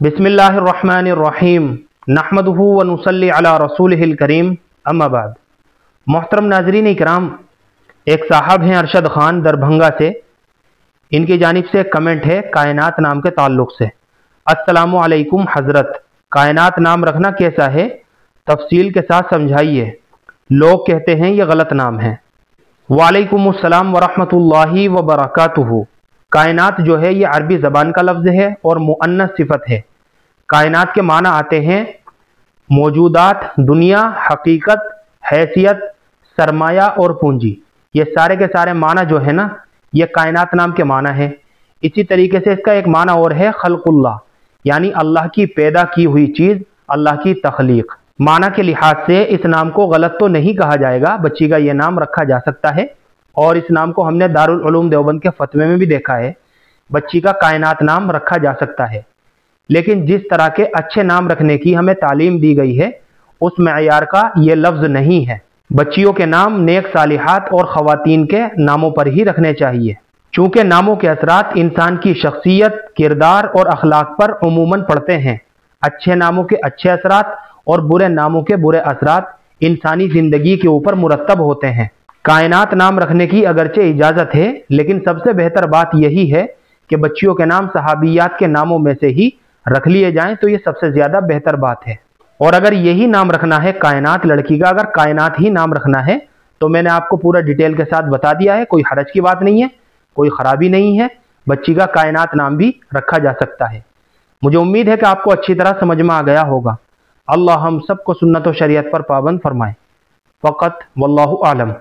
बिस्मिल्लाहिर्रहमानिर्रहीम नहमदुहु व नुसल्ली अला रसूलिहिल करीम अम्मा बाद। मोहतरम नाज़रीन इकराम, एक साहब हैं अरशद ख़ान दरभंगा से। इनकी जानिब से कमेंट है कायनात नाम के ताल्लुक़ से। अस्सलामु अलैकुम हज़रत, कायनात नाम रखना कैसा है, तफसील के साथ समझाइए। लोग कहते हैं ये गलत नाम है। वालेकुमुस्सलाम वरहमतुल्लाहि व बरकातुहू। कायनात जो है ये अरबी ज़बान का लफ्ज़ है और मुअन्नस सिफत है। कायनात के माना आते हैं मौजूदात, दुनिया, हकीकत, हैसियत, सरमाया और पूंजी। ये सारे के सारे माना जो है ना, ये कायनात नाम के माना है। इसी तरीके से इसका एक माना और है खल्कुल्लाह, यानी अल्लाह की पैदा की हुई चीज़, अल्लाह की तख्लीक। माना के लिहाज से इस नाम को गलत तो नहीं कहा जाएगा, बच्ची का ये नाम रखा जा सकता है। और इस नाम को हमने दारुल उलूम देवबंद के फतवे में भी देखा है, बच्ची का कायनात नाम रखा जा सकता है। लेकिन जिस तरह के अच्छे नाम रखने की हमें तालीम दी गई है, उस मयार का ये लफ्ज़ नहीं है। बच्चियों के नाम नेक सालिहात और ख़वातीन के नामों पर ही रखने चाहिए, चूँकि नामों के असरात इंसान की शख्सियत, किरदार और अखलाक पर उमूमन पड़ते हैं। अच्छे नामों के अच्छे असरात और बुरे नामों के बुरे असरात इंसानी ज़िंदगी के ऊपर मुरतब होते हैं। कायनात नाम रखने की अगरचे इजाज़त है, लेकिन सबसे बेहतर बात यही है कि बच्चियों के नाम सहाबियात के नामों में से ही रख लिए जाएं, तो ये सबसे ज़्यादा बेहतर बात है। और अगर यही नाम रखना है कायनात, लड़की का अगर कायनात ही नाम रखना है, तो मैंने आपको पूरा डिटेल के साथ बता दिया है। कोई हरज की बात नहीं है, कोई ख़राबी नहीं है, बच्ची का कायनात नाम भी रखा जा सकता है। मुझे उम्मीद है कि आपको अच्छी तरह समझ में आ गया होगा। अल्लाह हम सबको सुन्नत व शरीयत पर पाबंद फरमाए। फ़क़त वल्लाहु आलम।